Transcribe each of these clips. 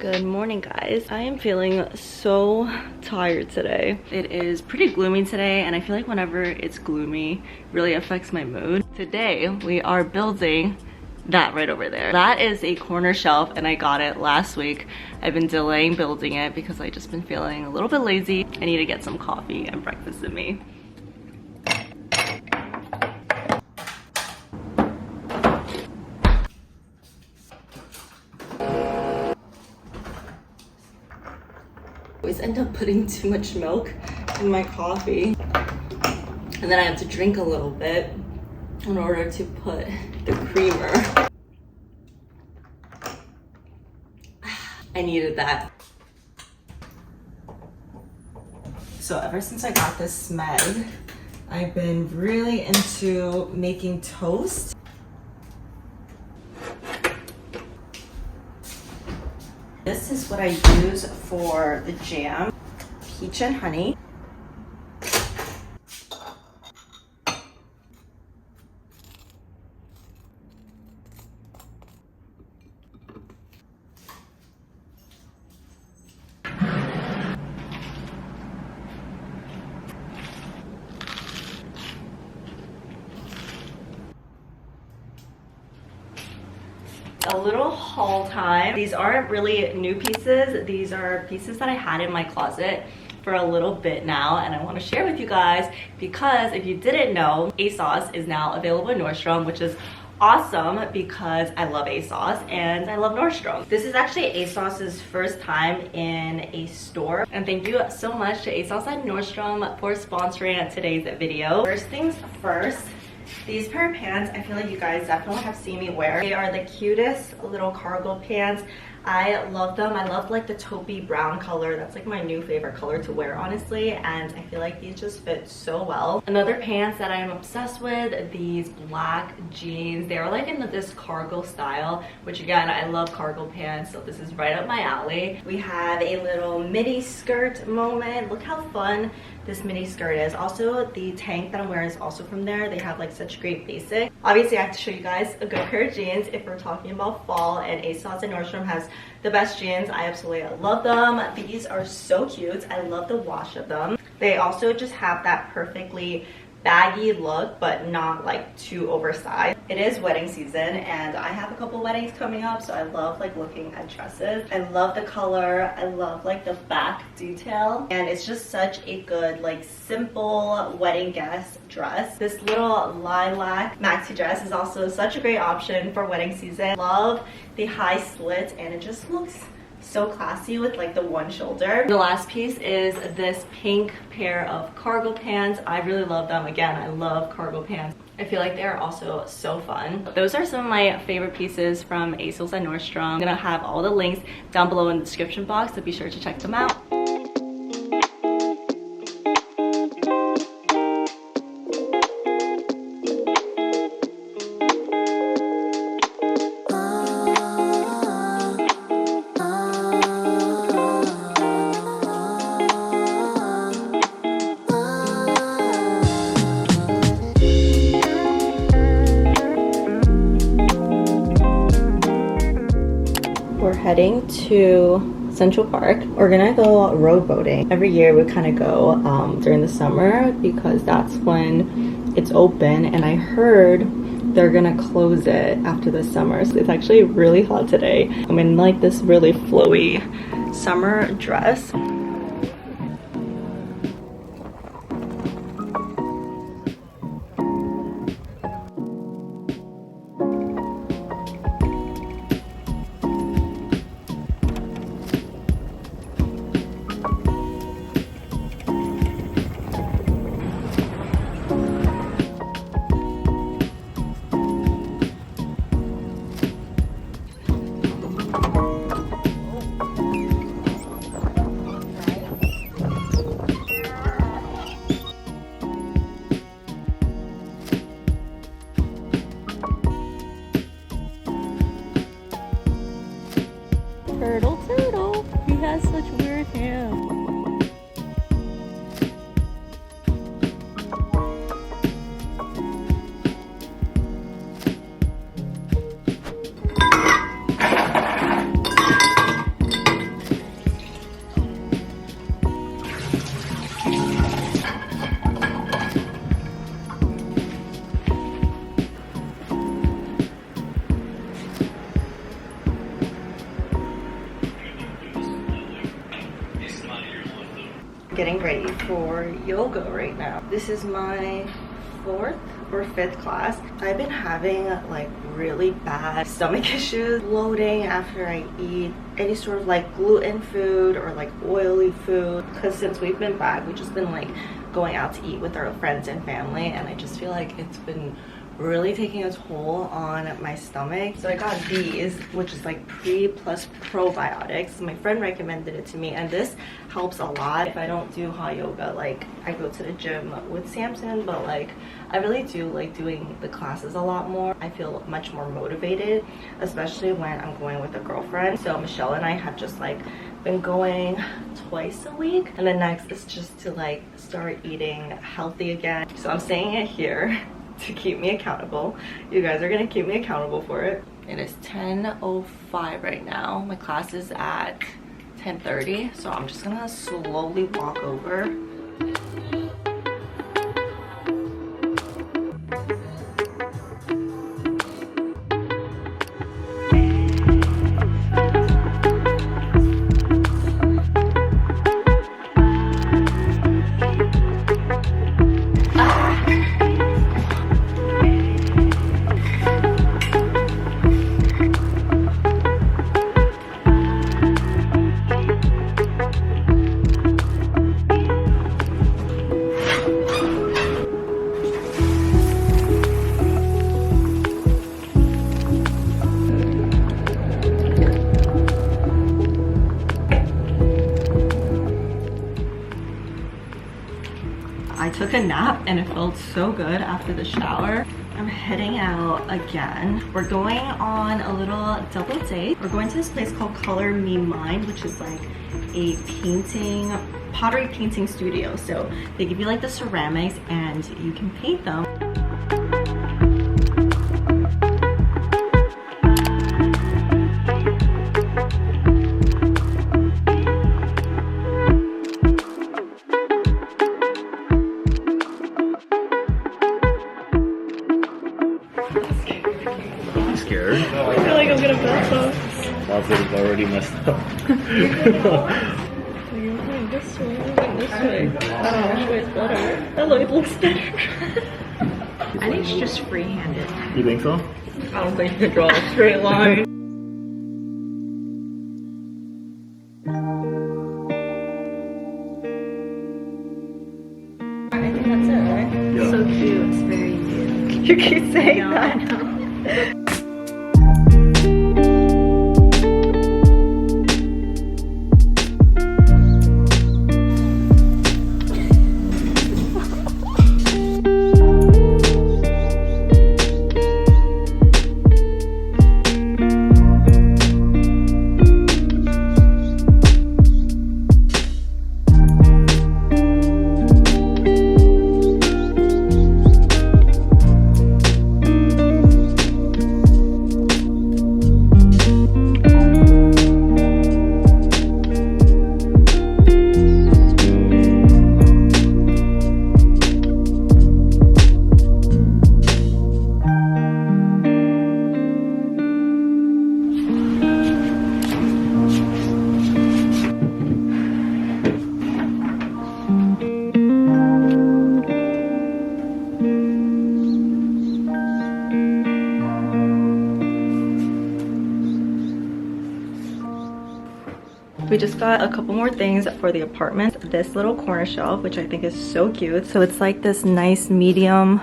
Good morning, guys. I am feeling so tired today. It is pretty gloomy today, and I feel like whenever it's gloomy, it really affects my mood. Today, we are building that right over there. That is a corner shelf, and I got it last week. I've been delaying building it because I just been feeling a little bit lazy. I need to get some coffee and breakfast in me. I always end up putting too much milk in my coffee, and then I have to drink a little bit in order to put the creamer. I needed that. So ever since I got this Smeg, I've been really into making toast. This is what I use for the jam. Peach and honey. A little haul time. These aren't really new pieces. These are pieces that I had in my closet for a little bit now, and I want to share with you guys because if you didn't know, ASOS is now available in Nordstrom, which is awesome because I love ASOS and I love Nordstrom. This is actually ASOS's first time in a store, and thank you so much to ASOS and Nordstrom for sponsoring today's video. First things first, these pair of pants, I feel like you guys definitely have seen me wear. They are the cutest little cargo pants. I love them. I love like the taupey brown color. That's like my new favorite color to wear, honestly, and I feel like these just fit so well. Another pants that I'm obsessed with, these black jeans. They are like in this cargo style, which again, I love cargo pants, so this is right up my alley. We have a little midi skirt moment. Look how fun this mini skirt is. Also, the tank that I'm wearing is also from there. They have like such great basic. Obviously, I have to show you guys a good pair of jeans if we're talking about fall, and ASOS and Nordstrom has the best jeans. I absolutely love them. These are so cute. I love the wash of them. They also just have that perfectly baggy look, but not like too oversized. It is wedding season, and I have a couple weddings coming up, so I love like looking at dresses. I love the color. I love like the back detail, and it's just such a good like simple wedding guest dress. This little lilac maxi dress is also such a great option for wedding season. Love the high slit, and it just looks so classy with like the one shoulder. The last piece is this pink pair of cargo pants. I really love them. Again, I love cargo pants. I feel like they're also so fun. Those are some of my favorite pieces from ASOS and Nordstrom. I'm gonna have all the links down below in the description box, so be sure to check them out. We're heading to Central Park. We're gonna go road boating. Every year we kind of go during the summer because that's when it's open, and I heard they're gonna close it after the summer. So it's actually really hot today. I'm in like this really flowy summer dress. Turtle, turtle. He has such weird hair. Getting ready for yoga right now. This is my 4th or 5th class. I've been having like really bad stomach issues, bloating after I eat any sort of like gluten food or like oily food, because since we've been back, we've just been like going out to eat with our friends and family, and I just feel like it's been really taking a toll on my stomach. So I got these, which is like pre plus probiotics. My friend recommended it to me, and this helps a lot. If I don't do hot yoga, like I go to the gym with Samson, but like I really do like doing the classes a lot more. I feel much more motivated, especially when I'm going with a girlfriend. So Michelle and I have just like been going twice a week, and the next is just to like start eating healthy again. So I'm saying it here to keep me accountable. You guys are gonna keep me accountable for it. It is 10:05 right now. My class is at 10:30, so I'm just gonna slowly walk over. I took a nap and it felt so good after the shower. I'm heading out again. We're going on a little double date. We're going to this place called Color Me Mine, which is like a pottery painting studio. So they give you like the ceramics and you can paint them. Scared? I feel like I'm gonna mess up. Closet is already messed up. You're going this way, I'm going this way. I don't know which way is better. Oh look, it looks better. I think it's just free-handed. You think so? I don't think you can draw a straight line. I think that's it, right? Yeah. So cute. It's very cute. You keep saying that. I know. We just got a couple more things for the apartment. This little corner shelf, which I think is so cute. So it's like this nice medium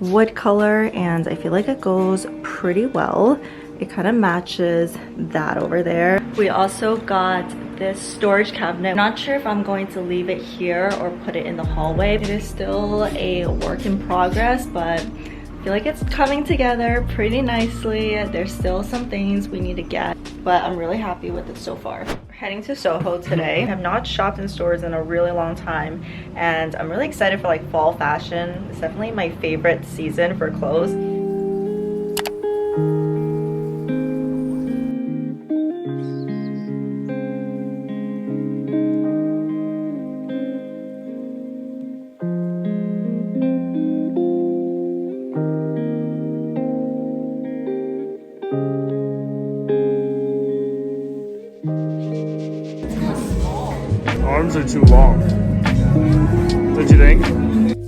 wood color, and I feel like it goes pretty well. It kind of matches that over there. We also got this storage cabinet. I'm not sure if I'm going to leave it here or put it in the hallway. It is still a work in progress, but I feel like it's coming together pretty nicely. There's still some things we need to get, but I'm really happy with it so far. We're heading to Soho today. I have not shopped in stores in a really long time, and I'm really excited for like fall fashion. It's definitely my favorite season for clothes. Arms are too long. What'd you think?